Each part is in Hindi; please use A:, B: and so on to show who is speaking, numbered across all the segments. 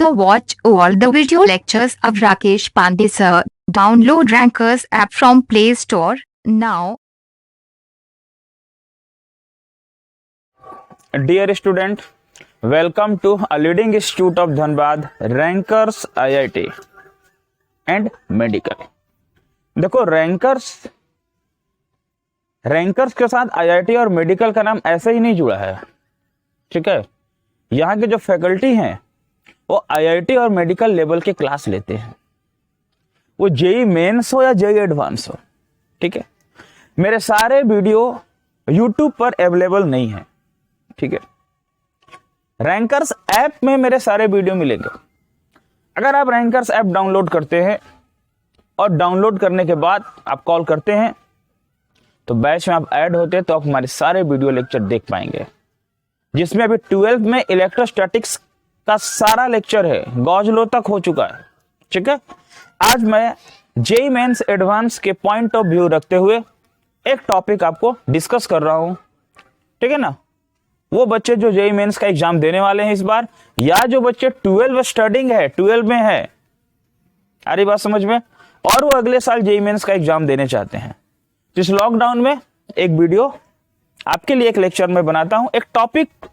A: to watch all the video lectures of Rakesh Pandey sir. Download Rankers app from Play Store now.
B: Dear student, welcome to a leading institute of Dhanbad, Rankers IIT and Medical. देखो रैंकर्स के साथ आईआईटी और मेडिकल का नाम ऐसे ही नहीं जुड़ा है, ठीक है। यहाँ के जो फैकल्टी हैं वो आईआईटी और मेडिकल लेवल के क्लास लेते हैं, वो जेई मेंस हो या जेई एडवांस हो, ठीक है। मेरे सारे वीडियो यूट्यूब पर अवेलेबल नहीं है, ठीक है। रैंकर्स ऐप में मेरे सारे वीडियो मिलेंगे। अगर आप रैंकर्स ऐप डाउनलोड करते हैं और डाउनलोड करने के बाद आप कॉल करते हैं तो बैच में आप ऐड होते हैं तो आप हमारे सारे वीडियो लेक्चर देख पाएंगे, जिसमें अभी 12th में इलेक्ट्रोस्टैटिक्स का सारा लेक्चर है, गॉज लॉ तक हो चुका है, ठीक है। आज मैं जेई मेंस एडवांस के पॉइंट ऑफ व्यू रखते हुए एक टॉपिक आपको डिस्कस कर रहा हूं, ठीक है ना। वो बच्चे जो जेई मेंस का एग्जाम देने वाले हैं इस बार, या जो बच्चे 12 स्टडिंग है, 12 में है, आ रही बात समझ में, और वो अगले साल जेई मेंस का एग्जाम देने चाहते हैं। इस लॉकडाउन में एक वीडियो आपके लिए, एक लेक्चर में बनाता हूं, एक टॉपिक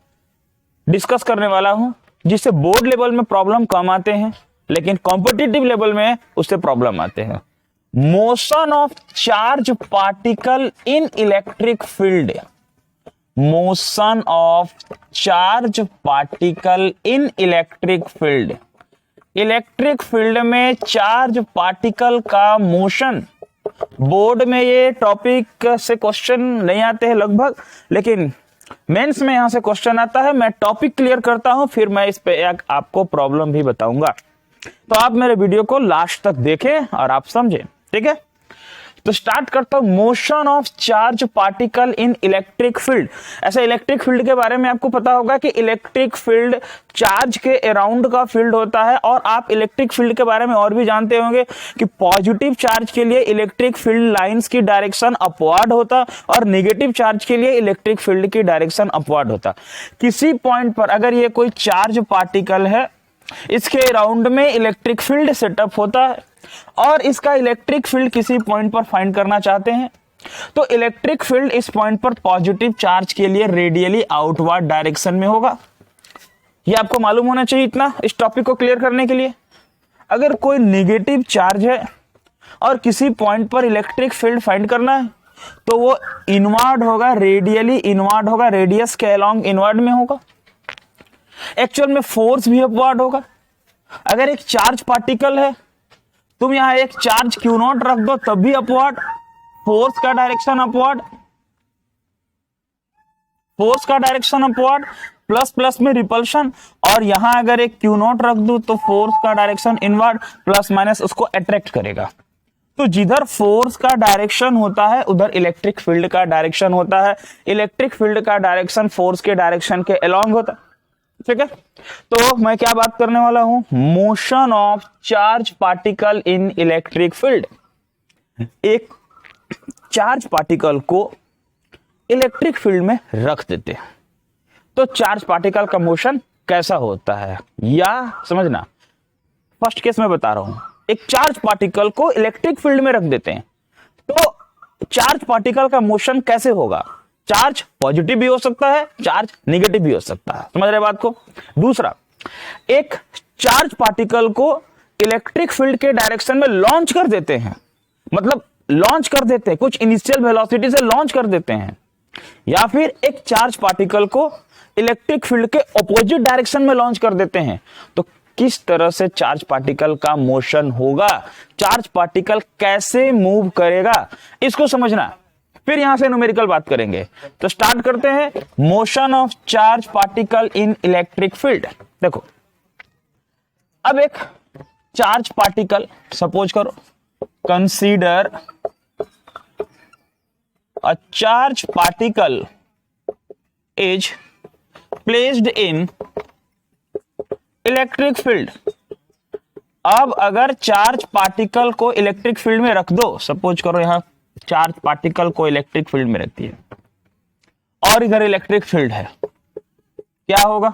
B: डिस्कस करने वाला हूं जिससे बोर्ड लेवल में प्रॉब्लम कम आते हैं लेकिन कॉम्पिटिटिव लेवल में उससे प्रॉब्लम आते हैं। Motion of charge particle in electric field. Motion of charge particle in electric field. Electric field में चार्ज पार्टिकल का मोशन। बोर्ड में ये टॉपिक से क्वेश्चन नहीं आते हैं लगभग, लेकिन मेंस में यहां से क्वेश्चन आता है। मैं टॉपिक क्लियर करता हूं, फिर मैं इस पे आपको प्रॉब्लम भी बताऊंगा, तो आप मेरे वीडियो को लास्ट तक देखें और आप समझें, ठीक है। तो स्टार्ट करता हूं। Motion of charge particle in electric field. ऐसे इलेक्ट्रिक फील्ड के बारे में आपको पता होगा कि इलेक्ट्रिक फील्ड चार्ज के अराउंड का फील्ड होता है, और आप इलेक्ट्रिक फील्ड के बारे में और भी जानते होंगे कि पॉजिटिव चार्ज के लिए इलेक्ट्रिक फील्ड लाइंस की डायरेक्शन अपवर्ड होता और नेगेटिव चार्ज के लिए इलेक्ट्रिक फील्ड की डायरेक्शन अपवर्ड होता। किसी पॉइंट पर अगर ये कोई चार्ज पार्टिकल है, इसके अराउंड में इलेक्ट्रिक फील्ड सेटअप होता है और इसका इलेक्ट्रिक फील्ड किसी पॉइंट पर फाइंड करना चाहते हैं, तो इलेक्ट्रिक फील्ड इस पॉइंट पर पॉजिटिव चार्ज के लिए रेडियली आउटवर्ड डायरेक्शन में होगा। यह आपको मालूम होना चाहिए इतना, इस टॉपिक को क्लियर करने के लिए। अगर कोई नेगेटिव चार्ज है और किसी पॉइंट पर इलेक्ट्रिक फील्ड फाइंड करना है तो वो इनवर्ड होगा, रेडियली इनवर्ड होगा, रेडियस के अलोंग इनवर्ड में होगा। एक्चुअल में फोर्स भी अपवर्ड होगा। अगर एक चार्ज पार्टिकल है, तुम यहां एक चार्ज क्यू नॉट रख दो तब भी अपवर्ड, फोर्स का डायरेक्शन अपवर्ड, फोर्स का डायरेक्शन अपवर्ड, प्लस प्लस में रिपल्शन, और यहां अगर एक क्यू नॉट रख दूं तो फोर्स का डायरेक्शन इनवर्ड, प्लस माइनस उसको अट्रैक्ट करेगा। तो जिधर फोर्स का डायरेक्शन होता है उधर इलेक्ट्रिक फील्ड का डायरेक्शन होता है। इलेक्ट्रिक फील्ड का डायरेक्शन फोर्स के डायरेक्शन के अलोंग होता है, ठीक है। तो मैं क्या बात करने वाला हूं, motion of charge particle in electric field. एक चार्ज पार्टिकल को इलेक्ट्रिक फील्ड में रख देते हैं तो चार्ज पार्टिकल का मोशन कैसा होता है, या समझना। फर्स्ट केस में बता रहा हूं, एक चार्ज पार्टिकल को इलेक्ट्रिक फील्ड में रख देते हैं तो चार्ज पार्टिकल का मोशन कैसे होगा। चार्ज पॉजिटिव भी हो सकता है, चार्ज नेगेटिव भी हो सकता है, समझ रहे बात को। दूसरा, एक चार्ज पार्टिकल को इलेक्ट्रिक फील्ड के डायरेक्शन में लॉन्च कर देते हैं, मतलब लॉन्च कर देते हैं, कुछ इनिशियल वेलोसिटी से लॉन्च कर देते हैं, या फिर एक चार्ज पार्टिकल को इलेक्ट्रिक फील्ड के ऑपोजिट डायरेक्शन में लॉन्च कर देते हैं, तो किस तरह से चार्ज पार्टिकल का मोशन होगा, चार्ज पार्टिकल कैसे मूव करेगा, इसको समझना। फिर यहां से न्यूमेरिकल बात करेंगे। तो स्टार्ट करते हैं, motion of charge particle in electric field. देखो, अब एक चार्ज पार्टिकल सपोज करो, consider a charge particle is placed in electric field. अब अगर चार्ज पार्टिकल को इलेक्ट्रिक फील्ड में रख दो, सपोज करो यहां चार्ज पार्टिकल को इलेक्ट्रिक फील्ड में रखती है और इधर इलेक्ट्रिक फील्ड है, क्या होगा।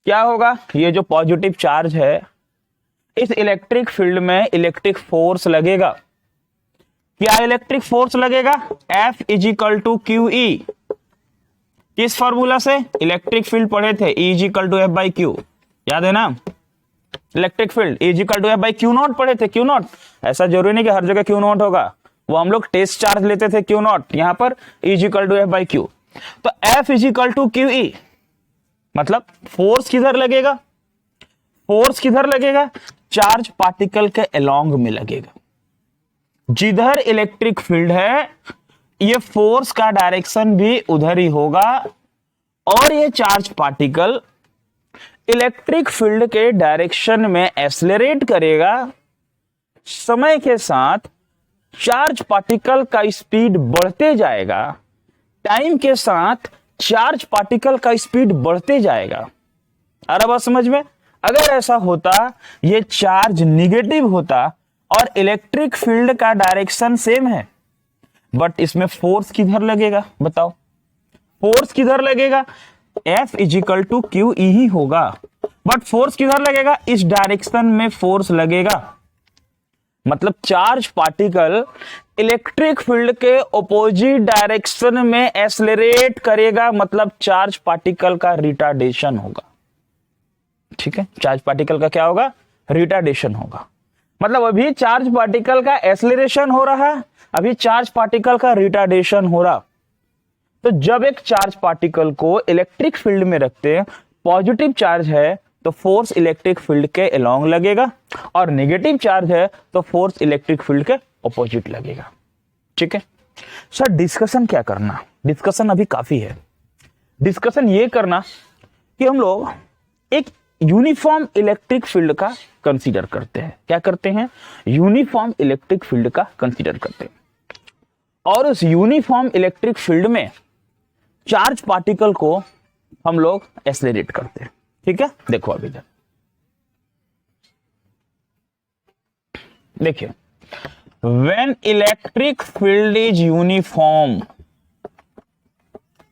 B: क्या होगा, ये जो पॉजिटिव चार्ज है इस इलेक्ट्रिक फील्ड में इलेक्ट्रिक फोर्स लगेगा। क्या इलेक्ट्रिक फोर्स लगेगा, F is equal to Q E. किस फॉर्मूला से, इलेक्ट्रिक फील्ड पढ़े थे, E is equal to F by Q, याद है ना। Electric field E is equal to F by Q not पढ़े थे, क्यू नॉट। ऐसा जरूरी नहीं कि हर जगह क्यू नॉट होगा, वो हम लोग टेस्ट चार्ज लेते थे क्यू नॉट, यहां पर E is equal to F by Q. तो F is equal to Q E, मतलब फोर्स किधर लगेगा, फोर्स किधर लगेगा, चार्ज पार्टिकल के अलोंग में लगेगा। जिधर इलेक्ट्रिक फील्ड है ये फोर्स का डायरेक्शन भी उधर ही होगा, और ये चार्ज पार्टिकल इलेक्ट्रिक फील्ड के डायरेक्शन में एक्सेलरेट करेगा। समय के साथ चार्ज पार्टिकल का स्पीड बढ़ते जाएगा, टाइम के साथ चार्ज पार्टिकल का स्पीड बढ़ते जाएगा। अरे बात समझ में, अगर ऐसा होता, ये चार्ज निगेटिव होता और इलेक्ट्रिक फील्ड का डायरेक्शन सेम है, बट इसमें फोर्स किधर लगेगा बताओ, फोर्स किधर लगेगा, F is equal to Q E ही होगा, बट फोर्स किधर लगेगा, इस डायरेक्शन में फोर्स लगेगा। मतलब चार्ज पार्टिकल इलेक्ट्रिक फील्ड के ऑपोजिट डायरेक्शन में एक्सेलरेट करेगा, मतलब चार्ज पार्टिकल का रिटार्डेशन होगा। ठीक है, चार्ज पार्टिकल का क्या होगा, रिटार्डेशन होगा। मतलब अभी चार्ज पार्टिकल का एक्सेलरेशन हो रहा है, अभी चार्ज पार्टिकल का रिटार्डेशन हो रहा। तो जब एक चार्ज पार्टिकल को इलेक्ट्रिक फील्ड में रखते हैं, पॉजिटिव चार्ज है तो फोर्स इलेक्ट्रिक फील्ड के अलोंग लगेगा, और नेगेटिव चार्ज है तो फोर्स इलेक्ट्रिक फील्ड के ऑपोजिट लगेगा। ठीक है सर, डिस्कशन क्या करना, डिस्कशन अभी काफी है। डिस्कशन ये करना कि हम लोग एक यूनिफॉर्म इलेक्ट्रिक फील्ड का कंसीडर करते हैं। क्या करते हैं, यूनिफॉर्म इलेक्ट्रिक फील्ड का कंसीडर करते हैं, और उस यूनिफॉर्म इलेक्ट्रिक फील्ड में चार्ज पार्टिकल को हम लोग एक्सेलरेट करते हैं। ठीक है, देखो अभी इधर देखिए, when electric field is uniform,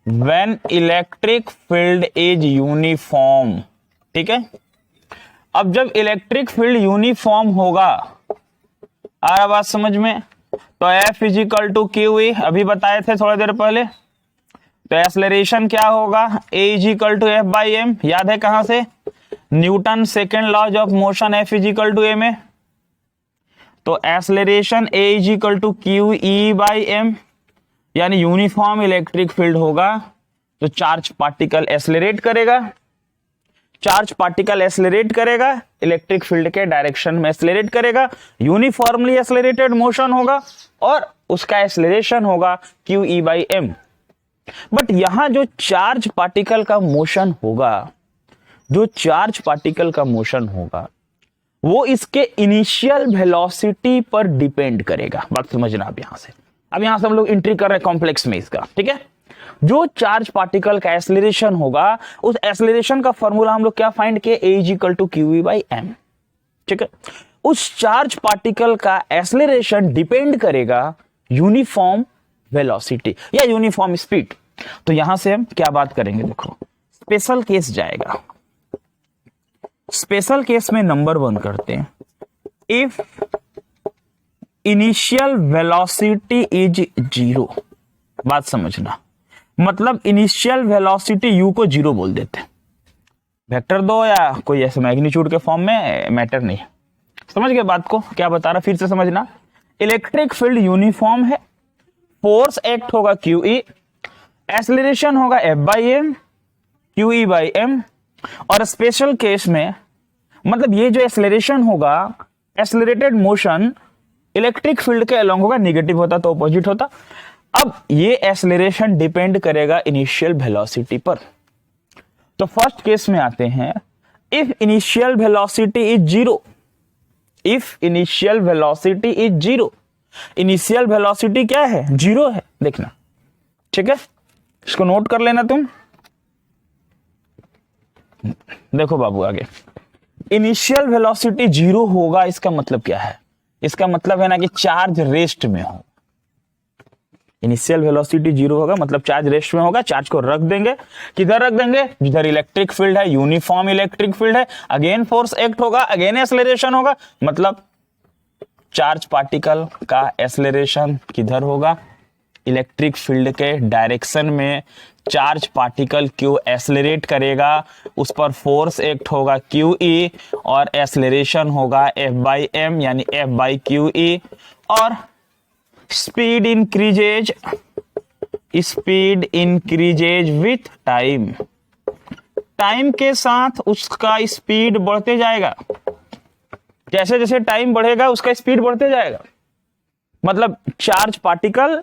B: when electric field is uniform, ठीक है। अब जब इलेक्ट्रिक फील्ड यूनिफॉर्म होगा, आ रहा बात समझ में, तो F is equal to Q E, अभी बताए थे थोड़ी देर पहले। तो एक्सेलरेशन क्या होगा, A is equal to F by M, याद है कहां से, Newton second laws of motion, F is equal to M है। तो acceleration A is equal to Q E by M, यानी यूनिफॉर्म इलेक्ट्रिक फील्ड होगा तो चार्ज पार्टिकल एक्सेलरेट करेगा, चार्ज पार्टिकल एक्सेलरेट करेगा, इलेक्ट्रिक फील्ड के डायरेक्शन में एक्सेलरेट करेगा, यूनिफॉर्मली एक्सेलरेटेड मोशन होगा, और उसका एक्सेलरेशन होगा Q E by M. But यहां जो चार्ज पार्टिकल का मोशन होगा, जो चार्ज पार्टिकल का मोशन होगा वो इसके इनिशियल वेलोसिटी पर डिपेंड करेगा। बात समझना अब यहां से, अब यहां से हम लोग एंट्री कर रहे हैं कॉम्प्लेक्स में इसका। ठीक है, जो चार्ज पार्टिकल का एक्सेलरेशन होगा, उस एक्सेलरेशन का फॉर्मूला हम लोग क्या फाइंड किए, A is equal to Q E by M. ठीक है, उस चार्ज पार्टिकल का एक्सेलरेशन डिपेंड करेगा यूनिफॉर्म वेलोसिटी या यूनिफॉर्म स्पीड। तो यहां से हम क्या बात करेंगे, देखो स्पेशल केस जाएगा। स्पेशल केस में नंबर 1 करते हैं, इफ इनिशियल वेलोसिटी इज 0। बात समझना, मतलब इनिशियल वेलोसिटी u को 0 बोल देते हैं, वेक्टर दो या कोई ऐसे मैग्नीट्यूड के फॉर्म में, मैटर नहीं। समझ गए बात को, क्या बता रहा फिर से समझना। इलेक्ट्रिक फील्ड यूनिफॉर्म है, फोर्स एक्ट होगा क्यू ई, एक्सेलरेशन होगा F by M, Q E by M. और स्पेशल केस में मतलब ये जो एक्सेलरेशन होगा, एक्सेलरेटेड मोशन इलेक्ट्रिक फील्ड के अलोंग होगा, नेगेटिव होता तो ऑपोजिट होता। अब ये एक्सेलरेशन डिपेंड करेगा इनिशियल वेलोसिटी पर। तो फर्स्ट केस में आते हैं, if initial velocity is 0, if initial velocity is 0, initial velocity क्या है, 0 है, देखना। ठीक है, इसको नोट कर लेना तुम। देखो बाबू आगे, इनिशियल वेलोसिटी 0 होगा, इसका मतलब क्या है, इसका मतलब है ना कि चार्ज रेस्ट में हो, इनिशियल वेलोसिटी 0 होगा, मतलब चार्ज रेस्ट में होगा, चार्ज को रख देंगे, किधर रख देंगे, जिधर इलेक्ट्रिक फील्ड है, यूनिफॉर्म इलेक्ट्रिक फील्ड है, अगेन फोर्स एक्ट होगा, अगेन एक्सेलरेशन होगा, मतलब चार्ज पार्टिकल का एक्सेलरेशन किधर होगा, इलेक्ट्रिक फील्ड के डायरेक्शन में चार्ज पार्टिकल क्यू एक्सेलरेट करेगा, उस पर फोर्स एक्ट होगा क्यू ई, और एक्सेलरेशन होगा एफ बाई एम यानी एफ बाई क्यू ई, और speed increases with time, time के साथ उसका स्पीड बढ़ते जाएगा, जैसे जैसे टाइम बढ़ेगा उसका स्पीड बढ़ते जाएगा, मतलब चार्ज पार्टिकल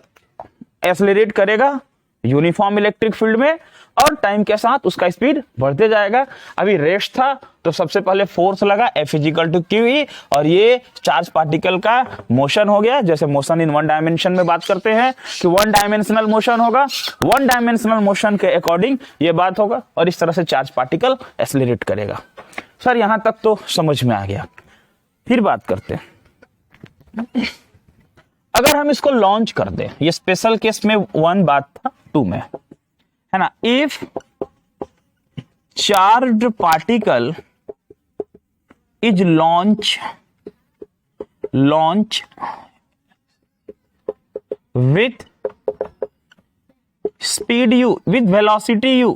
B: एक्सेलरेट करेगा यूनिफॉर्म इलेक्ट्रिक फील्ड में और टाइम के साथ उसका स्पीड बढ़ते जाएगा। अभी रेस्ट था तो सबसे पहले फोर्स लगा F equal to Q E, और ये चार्ज पार्टिकल का मोशन हो गया, जैसे मोशन इन वन डायमेंशन में बात करते हैं कि वन डायमेंशनल मोशन होगा, वन डायमेंशनल मोशन के अकॉर्डिंग ये बात होगा, और इस तरह से चार्ज पार्टिकल एक्सेलरेट करेगा। सर यहां तक तो समझ में आ गया। फिर बात करते हैं, अगर हम इसको लॉन्च कर दें, ये स्पेशल केस में 1 बात था, 2 में है ना, if charged particle is launch with speed u, with velocity u,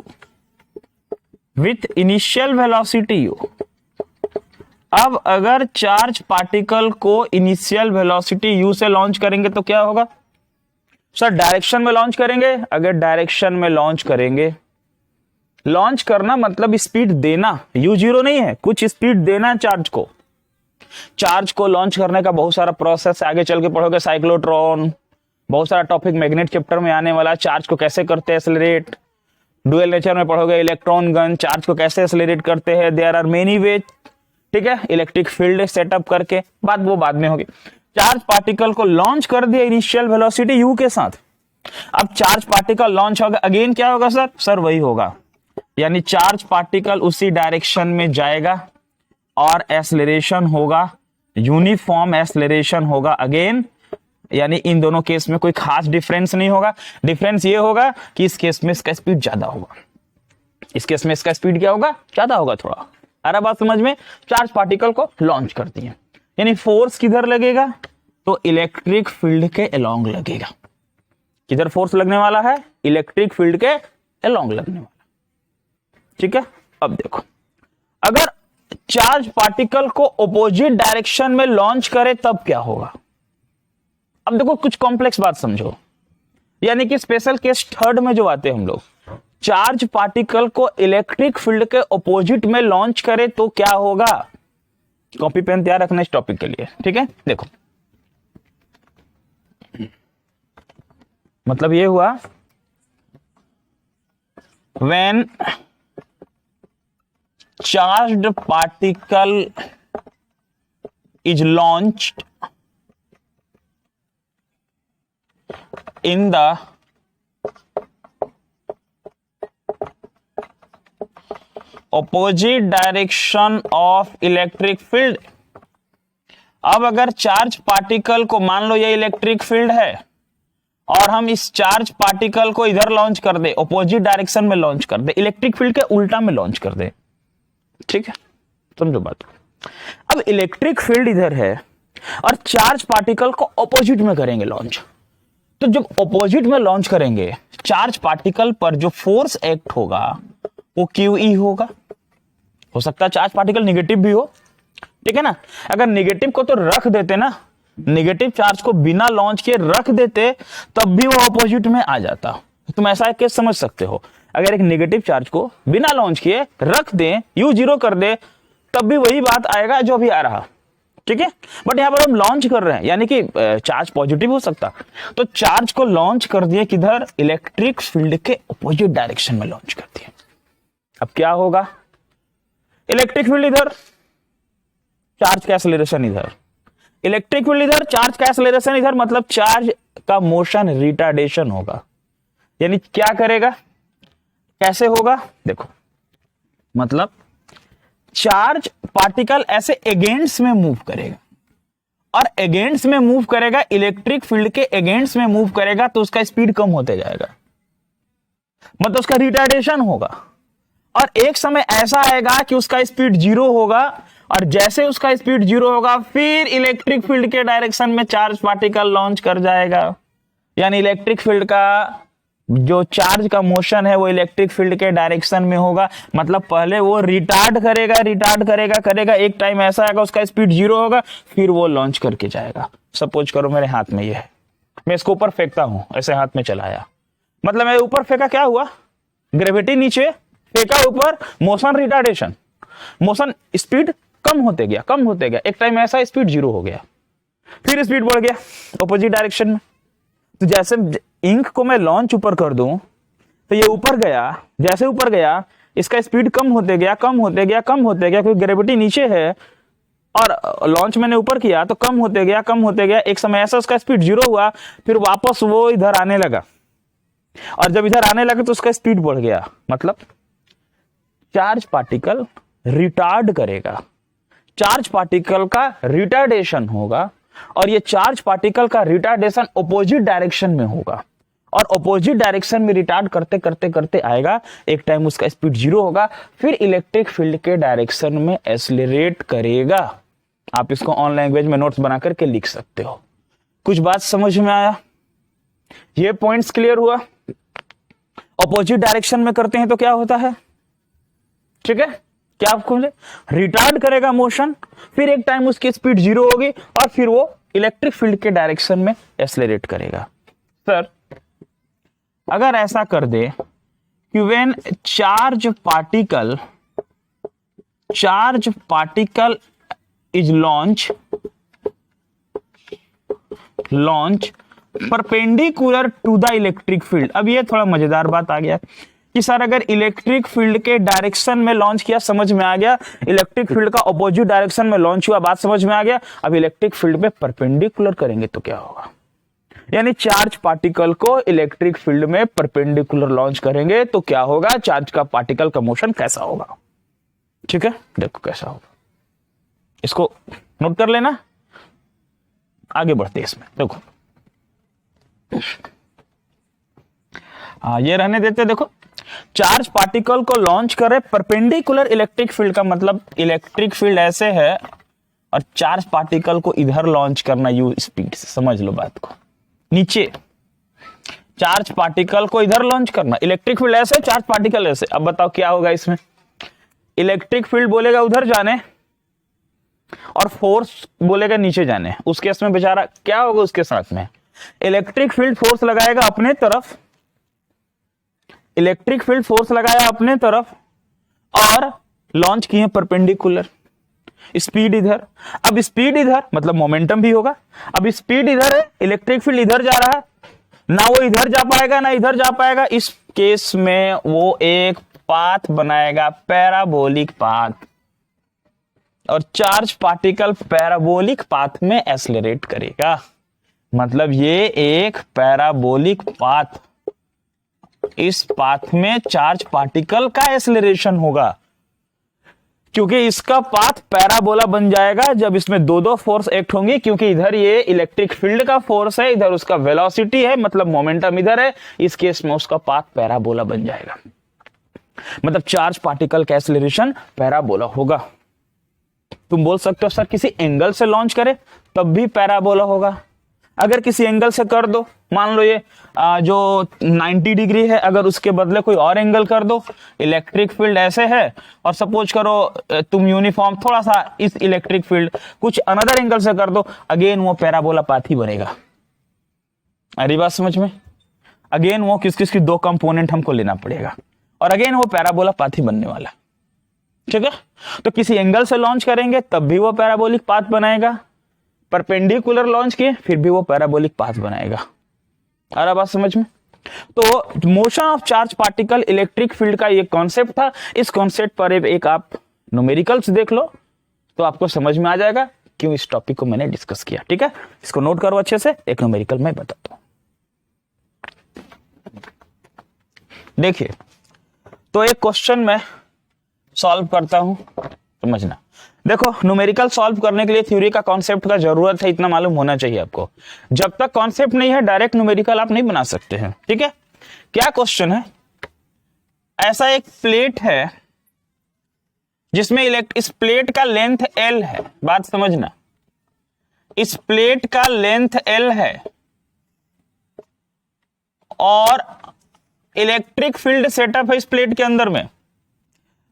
B: with initial velocity u। अब अगर चार्ज पार्टिकल को इनिशियल वेलोसिटी u से लॉन्च करेंगे तो क्या होगा सर, डायरेक्शन में लॉन्च करेंगे, अगर डायरेक्शन में लॉन्च करेंगे, लॉन्च करना मतलब स्पीड देना, u 0 नहीं है, कुछ स्पीड देना चार्ज को। चार्ज को लॉन्च करने का बहुत सारा प्रोसेस आगे चल के पढ़ोगे, साइक्लोट्रॉन, बहुत सारा टॉपिक मैग्नेट चैप्टर में आने वाला, चार्ज को कैसे करते हैं एक्सेलरेट, डुअल नेचर में पढ़ोगे इलेक्ट्रॉन गन, चार्ज को कैसे एक्सेलरेट करते हैं, देयर आर मेनी वेज, ठीक है, इलेक्ट्रिक फील्ड सेटअप करके, बात वो बाद में होगी। चार्ज पार्टिकल को लॉन्च कर दिया इनिशियल वेलोसिटी u के साथ, अब चार्ज पार्टिकल लॉन्च होगा, अगेन क्या होगा सर वही होगा, यानी चार्ज पार्टिकल उसी डायरेक्शन में जाएगा और एक्सेलरेशन होगा, यूनिफॉर्म एक्सेलरेशन होगा अगेन, यानी इन दोनों केस में कोई खास डिफरेंस नहीं होगा। डिफरेंस ये होगा कि इस केस में इसका स्पीड ज्यादा होगा, इस केस में इसका स्पीड क्या होगा, ज्यादा होगा थोड़ा। अरे बात समझ में, चार्ज पार्टिकल को लॉन्च करती है, यानी फोर्स किधर लगेगा, तो इलेक्ट्रिक फील्ड के अलोंग लगेगा। किधर फोर्स लगने वाला है, इलेक्ट्रिक फील्ड के अलोंग लगने वाला, ठीक है। अब देखो, अगर चार्ज पार्टिकल को ऑपोजिट डायरेक्शन में लॉन्च करे तब क्या होगा। अब देखो कुछ कॉम्प्लेक्स बात समझो, यानी कि स्पेशल केस 3rd में जो आते हैं हम लोग, चार्ज पार्टिकल को इलेक्ट्रिक फील्ड के ऑपोजिट में लॉन्च करे तो क्या होगा। कॉपी पेन तैयार रखना इस टॉपिक के लिए, ठीक है। देखो मतलब ये हुआ, when charged particle is launched in the opposite direction of electric field. अब अगर चार्ज पार्टिकल को, मान लो ये इलेक्ट्रिक फील्ड है और हम इस चार्ज पार्टिकल को इधर लॉन्च कर दे, ऑपोजिट डायरेक्शन में लॉन्च कर दे, इलेक्ट्रिक फील्ड के उल्टा में लॉन्च कर दे, ठीक है, समझो बात। अब इलेक्ट्रिक फील्ड इधर है और चार्ज पार्टिकल को ऑपोजिट में करेंगे लॉन्च, तो जब ऑपोजिट में लॉन्च करेंगे, चार्ज पार्टिकल पर जो फोर्स एक्ट होगा वो QE होगा। हो सकता है चार्ज पार्टिकल निगेटिव भी हो, ठीक है ना। अगर निगेटिव को तो रख देते ना, निगेटिव चार्ज को बिना लॉन्च किए रख देते तब भी वो ऑपोजिट में आ जाता। तुम ऐसा एक केस समझ सकते हो, अगर एक निगेटिव चार्ज को बिना लॉन्च किए रख दें, U 0 कर दे, तब भी वही बात आएगा जो अभी आ रहा, ठीक है। बट यहां पर हम लॉन्च कर रहे हैं, यानी कि चार्ज पॉजिटिव हो सकता, तो चार्ज को लॉन्च कर दिए किधर, इलेक्ट्रिक फील्ड के ऑपोजिट डायरेक्शन में लॉन्च कर दिए। अब क्या होगा, इलेक्ट्रिक फील्ड इधर, चार्ज का एक्सेलरेशन इधर, इलेक्ट्रिक फील्ड इधर, चार्ज का एक्सेलरेशन इधर, मतलब चार्ज का मोशन रिटार्डेशन होगा। यानी क्या करेगा, कैसे होगा, देखो मतलब चार्ज पार्टिकल ऐसे अगेंस्ट में मूव करेगा और अगेंस्ट में मूव करेगा, इलेक्ट्रिक फील्ड के अगेंस्ट में मूव करेगा, तो उसका स्पीड कम होते जाएगा, मतलब उसका रिटार्डेशन होगा। और एक समय ऐसा आएगा कि उसका स्पीड 0 होगा, और जैसे उसका स्पीड 0 होगा फिर इलेक्ट्रिक फील्ड के डायरेक्शन में चार्ज पार्टिकल लॉन्च कर जाएगा। यानी इलेक्ट्रिक फील्ड का जो चार्ज का मोशन है वो इलेक्ट्रिक फील्ड के डायरेक्शन में होगा। मतलब पहले वो रिटार्ड करेगा, एक टाइम ऐसा आएगा उसका स्पीड 0 होगा, फिर वो लॉन्च करके जाएगा। सपोज करो मेरे हाथ में ये है, मैं इसको ऊपर फेंकता हूं, ऐसे हाथ में चलाया, मतलब मैं ऊपर फेंका, क्या हुआ, ग्रेविटी नीचे, फेंका ऊपर, मोशन रिटार्डेशन, मोशन स्पीड कम होते गया, एक टाइम ऐसा स्पीड 0 हो गया, फिर स्पीड बढ़ गया ऑपोजिट डायरेक्शन में। तो जैसे इंक को मैं लॉन्च ऊपर कर दूं तो ये ऊपर गया, जैसे ऊपर गया इसका स्पीड कम होते गया, क्योंकि ग्रेविटी नीचे है, और लॉन्च मैंने ऊपर किया तो कम होते गया, एक समय ऐसा उसका स्पीड 0 हुआ, फिर वापस वो इधर आने लगा, और जब इधर आने लगा तो उसका स्पीड बढ़ गया। मतलब चार्ज पार्टिकल रिटार्ड करेगा, चार्ज पार्टिकल का रिटार्डेशन होगा, और ये चार्ज पार्टिकल का रिटार्डेशन ऑपोजिट डायरेक्शन में होगा, और ऑपोजिट डायरेक्शन में रिटार्ड करते आएगा, एक टाइम उसका स्पीड 0 होगा, फिर इलेक्ट्रिक फील्ड के डायरेक्शन में एक्सेलरेट करेगा। आप इसको ऑन लैंग्वेज में नोट्स बना करके लिख सकते हो। कुछ बात समझ में आया? ये पॉइंट्स क्लियर हुआ? ऑपोजिट डायरेक्शन में करते हैं तो क्या होता है, ठीक है, क्या आपको रिटार्ड करेगा मोशन, फिर एक टाइम उसकी स्पीड 0 होगी, और फिर वो इलेक्ट्रिक फील्ड के डायरेक्शन में एक्सेलरेट करेगा। सर अगर ऐसा कर दे कि when charge particle is launch perpendicular to the electric field. अब ये थोड़ा मजेदार बात आ गया कि सर अगर इलेक्ट्रिक फील्ड के डायरेक्शन में लॉन्च किया, समझ में आ गया, इलेक्ट्रिक फील्ड का ऑपोजिट डायरेक्शन में लॉन्च हुआ, बात समझ में आ गया। अब इलेक्ट्रिक फील्ड पे परपेंडिकुलर करेंगे तो क्या होगा, यानी चार्ज पार्टिकल को इलेक्ट्रिक फील्ड में परपेंडिकुलर लॉन्च करेंगे तो क्या होगा, चार्ज का पार्टिकल का मोशन कैसा होगा, ठीक है, देखो कैसा होगा, इसको नोट कर लेना, आगे बढ़ते हैं इसमें। देखो ये रहने देते, देखो चार्ज पार्टिकल को लॉन्च करे परपेंडिकुलर इलेक्ट्रिक फील्ड का मतलब इलेक्ट्रिक फील्ड ऐसे है और चार्ज पार्टिकल को इधर लॉन्च करना यू स्पीड से, समझ लो बात को, नीचे चार्ज पार्टिकल को इधर लॉन्च करना, इलेक्ट्रिक फील्ड ऐसे, चार्ज पार्टिकल ऐसे। अब बताओ क्या होगा इसमें, इलेक्ट्रिक फील्ड बोलेगा उधर जाने और फोर्स बोलेगा नीचे जाने। उस केस में बेचारा क्या होगा, उसके साथ में इलेक्ट्रिक फील्ड फोर्स लगाएगा अपने तरफ, इलेक्ट्रिक फील्ड फोर्स लगाया अपने तरफ और लॉन्च किए परपेंडिकुलर, स्पीड इधर। अब स्पीड इधर मतलब मोमेंटम भी होगा। अब स्पीड इधर है, इलेक्ट्रिक फील्ड इधर जा रहा है, ना वो इधर जा पाएगा ना इधर जा पाएगा। इस केस में वो एक पाथ बनाएगा, पैराबोलिक पाथ, और चार्ज पार्टिकल पैराबोलिक पाथ में एक्सेलरेट करेगा। मतलब ये एक पैराबोलिक पाथ, इस पाथ में चार्ज पार्टिकल का एक्सेलरेशन होगा क्योंकि इसका पाथ पैराबोला बन जाएगा जब इसमें दो दो फोर्स एक्ट होंगी, क्योंकि इधर ये इलेक्ट्रिक फील्ड का फोर्स है, इधर उसका वेलोसिटी है, मतलब मोमेंटम इधर है। इस केस में उसका पाथ पैराबोला बन जाएगा, मतलब चार्ज पार्टिकल का एक्सेलरेशन पैराबोला होगा। तुम बोल सकते हो सर किसी एंगल से लॉन्च करे तब भी पैराबोला होगा। अगर किसी एंगल से कर दो, मान लो ये जो 90 डिग्री है, अगर उसके बदले कोई और एंगल कर दो, इलेक्ट्रिक फील्ड ऐसे है और सपोज करो तुम यूनिफॉर्म थोड़ा सा इस इलेक्ट्रिक फील्ड कुछ अनदर एंगल से कर दो, अगेन वो पैराबोला पाथ ही बनेगा। अरे बात समझ में, अगेन वो किस किस की दो कंपोनेंट हमको लेना पड़ेगा और अगेन वो पैराबोला पाथ ही बनने वाला, ठीक है। तो किसी एंगल से लॉन्च करेंगे तब भी वो पैराबोलिक पाथ बनाएगा, परपेंडिकुलर लॉन्च किए फिर भी वो पैराबोलिक पाथ बनाएगा। आ रहा बात समझ में? तो motion of charge particle electric field का ये कॉन्सेप्ट था। इस कॉन्सेप्ट पर एक आप न्यूमेरिकल्स देख लो तो आपको समझ में आ जाएगा क्यों इस टॉपिक को मैंने डिस्कस किया, ठीक है। इसको नोट करो अच्छे से, एक न्यूमेरिकल मैं बताता हूं। देखिए, तो एक क्वेश्चन मैं सॉल्व करता हूं, समझना। देखो न्यूमेरिकल सॉल्व करने के लिए थ्योरी का कॉन्सेप्ट का जरूरत है, इतना मालूम होना चाहिए आपको। जब तक कॉन्सेप्ट नहीं है डायरेक्ट न्यूमेरिकल आप नहीं बना सकते हैं, ठीक है। क्या क्वेश्चन है, ऐसा एक प्लेट है जिसमें इस प्लेट का लेंथ L है, बात समझना, इस प्लेट का लेंथ L है और इलेक्ट्रिक फील्ड सेटअप है इस प्लेट के अंदर में।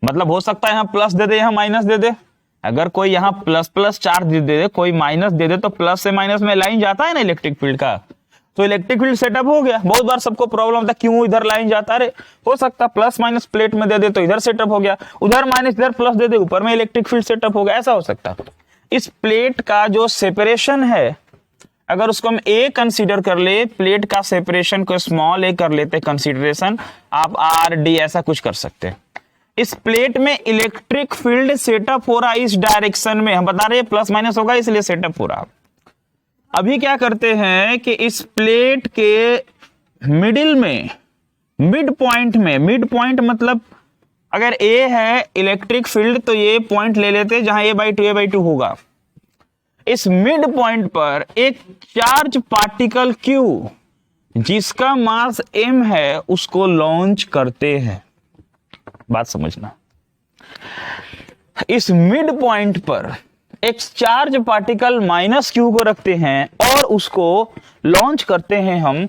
B: मतलब हो सकता है यहां प्लस दे दे, यहां माइनस दे दे। अगर कोई यहां प्लस प्लस चार्ज दे दे, कोई माइनस दे दे, तो प्लस से माइनस में लाइन जाता है ना इलेक्ट्रिक फील्ड का, तो इलेक्ट्रिक फील्ड सेटअप हो गया। बहुत बार सबको प्रॉब्लम होता है क्यों इधर लाइन जाता है, हो सकता प्लस माइनस प्लेट में दे दे तो इधर सेटअप हो गया, उधर माइनस इधर प्लस दे दे ऊपर में इलेक्ट्रिक फील्ड सेटअप हो गया, ऐसा हो सकता। इस प्लेट का जो सेपरेशन है, अगर उसको हम ए कंसीडर कर ले, प्लेट का सेपरेशन को स्मॉल ए कर लेते कंसीडरेशन, आप आर डी ऐसा कुछ कर सकते हैं। इस प्लेट में इलेक्ट्रिक फील्ड सेटअप हो रहा है इस डायरेक्शन में, हम बता रहे हैं प्लस माइनस होगा इसलिए सेटअप हो रहा। अभी क्या करते हैं कि इस प्लेट के मिडिल में, मिड पॉइंट मतलब अगर ए है इलेक्ट्रिक फील्ड तो ये पॉइंट ले लेते हैं जहां a/2 होगा। इस मिड पॉइंट पर एक चार्ज पार्टिकल Q जिसका मास m है उसको लॉन्च करते हैं, बात समझना। इस मिड पॉइंट पर एक चार्ज पार्टिकल -q को रखते हैं और उसको लॉन्च करते हैं हम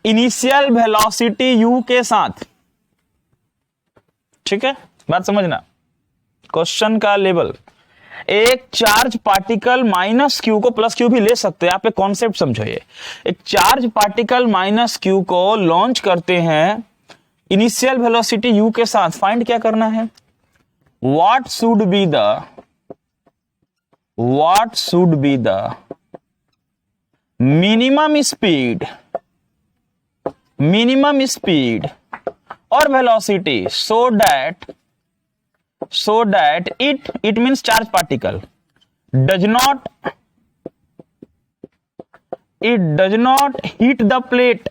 B: इनिशियल वेलोसिटी u के साथ, ठीक है, बात समझना। क्वेश्चन का लेवल, एक चार्ज पार्टिकल -q को +q भी ले सकते हैं, आप एक कॉन्सेप्ट समझो। ये एक चार्ज पार्टिकल -q को लॉन्च करते हैं इनिशियल वेलोसिटी u के साथ। फाइंड क्या करना है, what should be the minimum speed or velocity so that it means charge particle does not hit the plate,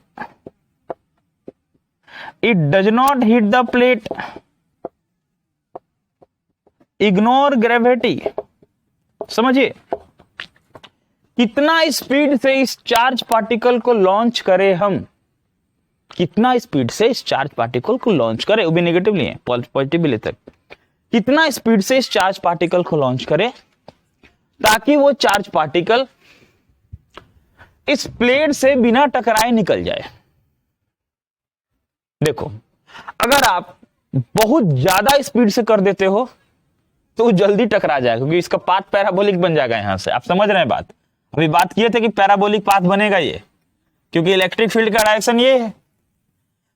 B: ignore gravity। समझिए कितना स्पीड से इस चार्ज पार्टिकल को लॉन्च करें हम, कितना स्पीड से इस चार्ज पार्टिकल को लॉन्च करें, वो भी नेगेटिव लिए पॉजिटिव भी लेते, कितना स्पीड से इस चार्ज पार्टिकल को लॉन्च करें ताकि वो चार्ज पार्टिकल इस प्लेट से बिना टकराए निकल जाए। देखो अगर आप बहुत ज्यादा स्पीड से कर देते हो तो जल्दी टकरा जाएगा क्योंकि इसका पाथ पैराबोलिक बन जाएगा यहां से। आप समझ रहे हैं बात, अभी बात किए थे कि पैराबोलिक पाथ बनेगा ये, क्योंकि इलेक्ट्रिक फील्ड का डायरेक्शन ये है,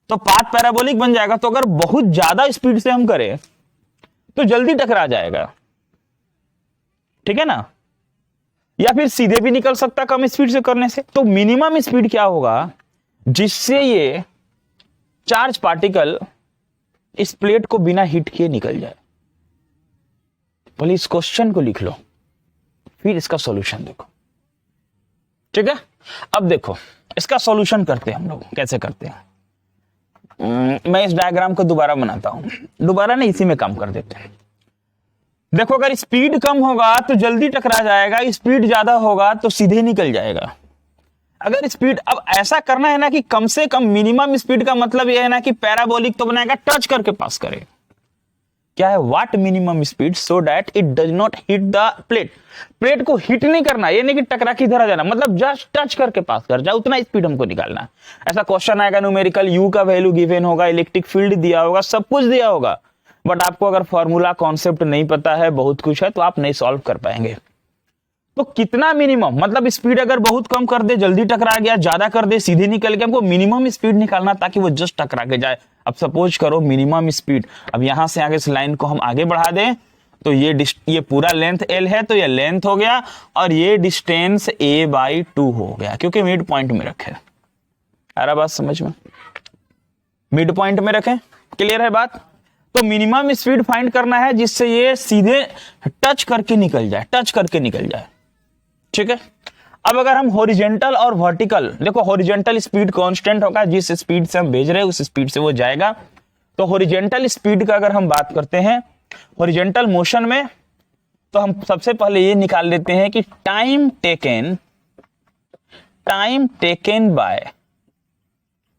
B: तो पाथ पैराबोलिक बन जाएगा। तो अगर बहुत ज्यादा स्पीड से हम करें तो जल्दी टकरा जाएगा, ठीक है ना, या फिर सीधे भी निकल सकता कम स्पीड से करने से। तो मिनिमम स्पीड क्या होगा जिससे ये चार्ज पार्टिकल इस प्लेट को बिना हिट किए निकल जाए। पहले इस क्वेश्चन को लिख लो, फिर इसका सॉल्यूशन देखो, ठीक है। अब देखो इसका सॉल्यूशन करते हैं हम लोग, कैसे करते हैं। मैं इस डायग्राम को दोबारा बनाता हूं, दोबारा नहीं इसी में काम कर देते हैं। देखो अगर स्पीड कम होगा तो जल्दी टकरा जाएगा, स्पीड ज्यादा होगा तो सीधे निकल जाएगा। अगर स्पीड, अब ऐसा करना है ना कि कम से कम मिनिमम स्पीड का मतलब यह है ना कि पैराबोलिक तो बनाएगा टच करके पास करे। क्या है, what minimum speed so that it does not hit the plate, plate को हिट नहीं करना, ये नहीं कि टकरा के इधर आ जाना, मतलब जस्ट टच करके पास कर जाए, उतना स्पीड हमको निकालना। ऐसा क्वेश्चन आएगा, न्यूमेरिकल यू का वैल्यू गिवन होगा, इलेक्ट्रिक फील्ड दिया होगा, सब कुछ दिया होगा, बट आपको अगर फॉर्मूला कॉन्सेप्ट नहीं पता है, बहुत कुछ है, तो आप नहीं सॉल्व कर पाएंगे। तो कितना मिनिमम, मतलब स्पीड अगर बहुत कम कर दे जल्दी टकरा गया, ज्यादा कर दे सीधे निकल गया, हमको मिनिमम स्पीड निकालना ताकि वो जस्ट टकरा के जाए। अब सपोज करो मिनिमम स्पीड, अब यहां से आगे इस लाइन को हम आगे बढ़ा दें तो ये पूरा लेंथ L है, तो ये लेंथ हो गया और ये डिस्टेंस a/2 हो गया, क्योंकि मिड पॉइंट में रखे। आ रहा बात समझ में, मिड पॉइंट में रखें, क्लियर है बात। तो मिनिमम स्पीड फाइंड करना है जिससे ये सीधे टच करके निकल जाए, ठीक है। अब अगर हम हॉरिजॉन्टल और वर्टिकल, देखो हॉरिजॉन्टल स्पीड कांस्टेंट होगा, जिस स्पीड से हम भेज रहे हैं उस स्पीड से वो जाएगा। तो हॉरिजॉन्टल स्पीड का अगर हम बात करते हैं, हॉरिजॉन्टल मोशन में तो हम सबसे पहले ये निकाल लेते हैं कि time taken by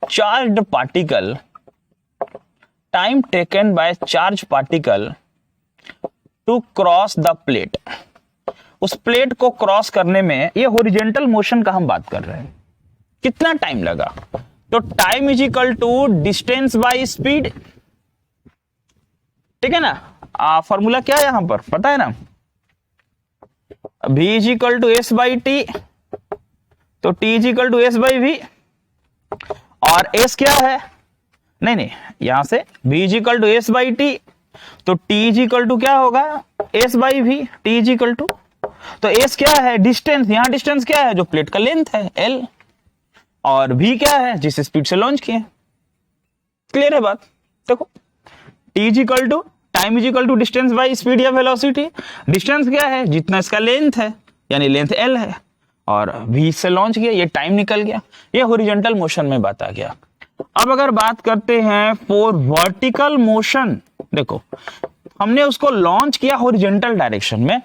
B: charged particle, time taken by charge particle to cross the plate. उस प्लेट को क्रॉस करने में, ये हॉरिजॉन्टल मोशन का हम बात कर रहे हैं, कितना टाइम लगा? तो time is equal to distance by speed, ठीक है ना। फॉर्मूला क्या है यहां पर पता है ना, v is equal to S by T, तो t is equal to S by V, और s क्या है, नहीं यहां से v is equal to S by T, तो t इज इक्वल टू क्या होगा, s by V, t is equal to, तो s क्या है, डिस्टेंस, यहां डिस्टेंस क्या है, जो प्लेट का लेंथ है l, और v क्या है, जिस स्पीड से लॉन्च किए। क्लियर है बात? देखो t is equal to time is equal to distance by speed या वेलोसिटी। डिस्टेंस क्या है, जितना इसका लेंथ है, यानी लेंथ l है, और v से लॉन्च किया, ये टाइम निकल गया। ये हॉरिजॉन्टल मोशन में बात आ गया। अब अगर बात करते हैं फॉर वर्टिकल मोशन, देखो हमने उसको लॉन्च किया हॉरिजॉन्टल डायरेक्शन में,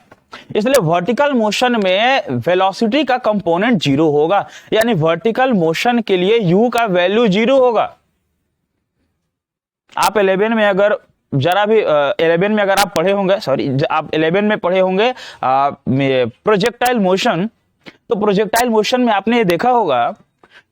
B: इसलिए वर्टिकल मोशन में वेलोसिटी का कंपोनेंट 0 होगा, यानी वर्टिकल मोशन के लिए u का वैल्यू 0 होगा। आप 11 में अगर जरा भी 11 में अगर आप पढ़े होंगे, सॉरी आप 11 में पढ़े होंगे प्रोजेक्टाइल मोशन, तो प्रोजेक्टाइल मोशन में आपने ये देखा होगा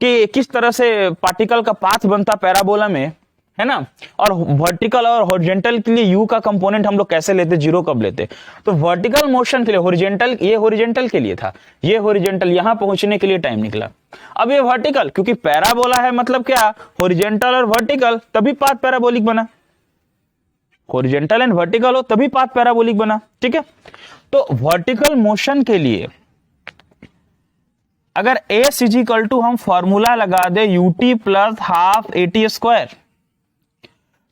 B: कि किस तरह से पार्टिकल का पाथ बनता पैराबोला में, है ना, और वर्टिकल और हॉरिजॉन्टल के लिए u का कंपोनेंट हम लोग कैसे लेते, 0 कब लेते। तो वर्टिकल मोशन के लिए हॉरिजॉन्टल, ये हॉरिजॉन्टल के लिए था, ये हॉरिजॉन्टल यहां पहुंचने के लिए टाइम निकला। अब ये वर्टिकल, क्योंकि पैराबोला है मतलब क्या, हॉरिजॉन्टल और वर्टिकल, तभी पाथ पैराबोलिक बना, हॉरिजॉन्टल एंड वर्टिकल हो तभी पाथ पैराबोलिक बना, ठीक है। तो वर्टिकल मोशन के लिए अगर s इज इक्वल टू हम फॉर्मूला लगा दे ut plus half at square,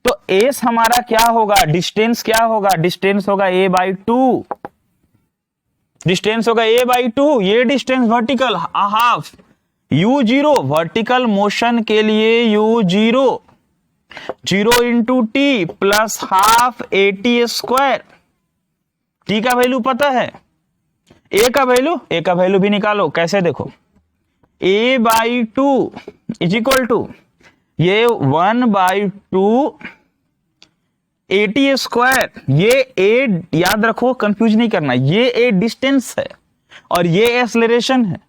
B: तो s हमारा क्या होगा, डिस्टेंस क्या होगा, डिस्टेंस होगा a बाई टू, डिस्टेंस होगा a बाई टू, ये distance vertical half, u0 vertical motion के लिए u0 0 into T plus half at square. t का वैल्यू पता है, a का वैल्यू भी निकालो, कैसे देखो, a by two is equal to ये 1 बाई टू at स्क्वायर, ये a याद रखो, कंफ्यूज नहीं करना, ये a डिस्टेंस है और ये एक्सेलरेशन है।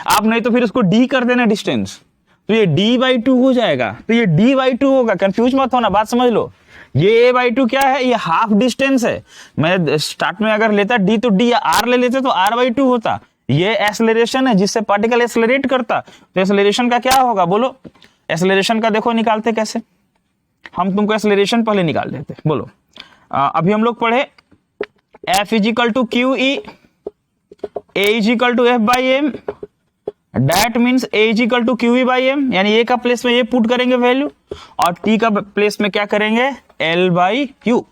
B: आप नहीं तो फिर उसको d कर देना डिस्टेंस, तो ये d बाई टू हो जाएगा, तो ये d बाई टू होगा, कंफ्यूज मत होना, बात समझ लो। ये a बाई टू क्या है, ये हाफ डिस्टेंस है। मैं स्टार्ट में अगर लेता d तो d या r ले लेते तो r बाई टू होता। ये एक्सेलरेशन है जिससे पार्टिकल एक्सेलरेट करता, तो एक्सेलरेशन का क्या होगा बोलो, एक्सेलरेशन का देखो निकालते कैसे, हम तुमको एक्सेलरेशन पहले निकाल देते, बोलो। अभी हम लोग पढ़े F is equal to Q E, A is equal to F by M, That means A is equal to Q E by M, यानी A का प्लेस में ये पुट करेंगे वैल्यू, और T का प्लेस में क्या करेंगे, L बाई क्यू।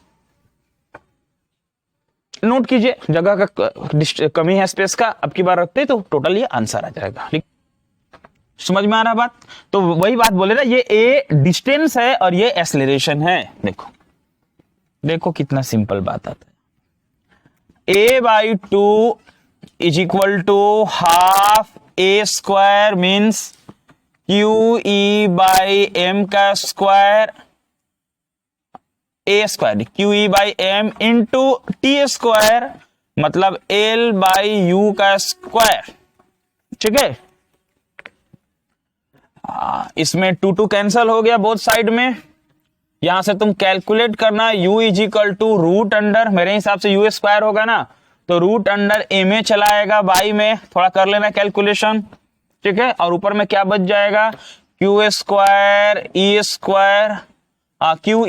B: नोट कीजिए, जगह का कमी है स्पेस का, अब की बार रखते तो टोटल ये आंसर आ जाएगा। समझ में आ रहा बात? तो वही बात बोले ना, ये A डिस्टेंस है और ये एक्सेलरेशन है। देखो देखो कितना सिंपल बात आता है, A by two is equal to half a square means q E by m का square, a square q E by m into t square, मतलब l बाई यू का स्क्वायर, ठीक है। इसमें 2 कैंसल हो गया बोथ साइड में, यहां से तुम कैलकुलेट करना, u is equal to root under, मेरे हिसाब से यू स्क्वायर होगा ना, तो रूट अंडर ए में चला आएगा, बाई में थोड़ा कर लेना कैलकुलेशन, ठीक है। और ऊपर में क्या बच जाएगा, Q square E square, q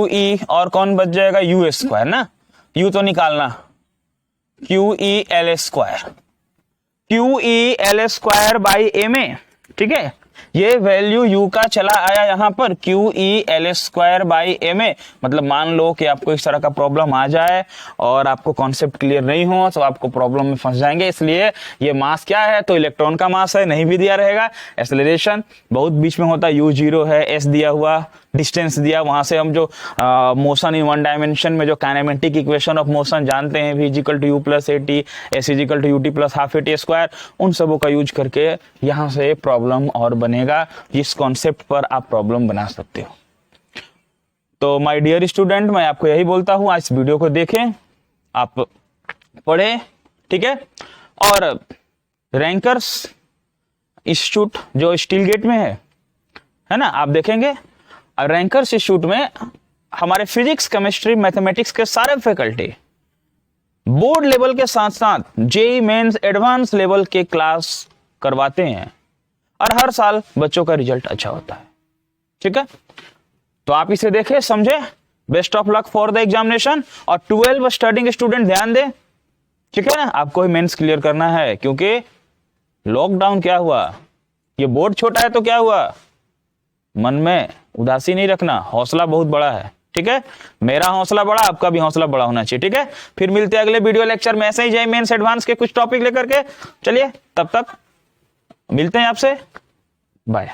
B: E और कौन बच जाएगा, यू स्क्वायर ना, यू तो निकालना, q E L square, q E L square by A में, ठीक है। ये वैल्यू u का चला आया यहां पर Q E L square by M A, मतलब मान लो कि आपको इस तरह का प्रॉब्लम आ जाए और आपको कॉन्सेप्ट क्लियर नहीं हो तो आपको प्रॉब्लम में फंस जाएंगे। इसलिए ये मास क्या है, तो इलेक्ट्रॉन का मास है, नहीं भी दिया रहेगा। एक्सेलरेशन बहुत बीच में होता है, u0 है, s दिया हुआ, डिस्टेंस दिया, वहां से हम जो मोशन इन वन डायमेंशन में जो काइनेमेटिक इक्वेशन ऑफ मोशन जानते हैं, v equal to U plus A T, S is equal to U T plus half A T square, उन सबों का यूज करके यहां से प्रॉब्लम और बनेगा, जिस कॉन्सेप्ट पर आप प्रॉब्लम बना सकते हो। तो माय डियर स्टूडेंट, मैं आपको यही बोलता हूं, आज इस वीडियो को देखें, आप पढ़े, ठीक है। और रैंकर्स इंस्टीट्यूट जो स्टील गेट में है ना, आप देखेंगे रैंकर्स इंस्टीट्यूट में हमारे फिजिक्स, केमिस्ट्री, मैथमेटिक्स के सारे फैकल्टी बोर्ड लेवल के साथ साथ जेई मेंस एडवांस लेवल के क्लास करवाते हैं, और हर साल बच्चों का रिजल्ट अच्छा होता है, ठीक है। तो आप इसे देखें, समझे। Best of luck for the examination. और 12 स्टडिंग स्टूडेंट ध्यान दें, ठीक है ना, आपको ही मेंस क्लियर करना है, क्योंकि लॉकडाउन क्या हुआ, ये बोर्ड छोटा है तो क्या हुआ, मन में उदासी नहीं रखना, हौसला बहुत बड़ा है, ठीक है। मेरा हौसला बड़ा, आपका भी हौसला बड़ा होना चाहिए, ठीक है। फिर मिलते हैं अगले वीडियो लेक्चर में, ऐसे ही जेईई मेंस एडवांस के कुछ टॉपिक लेकर के। चलिए, तब तक मिलते हैं आपसे, बाय।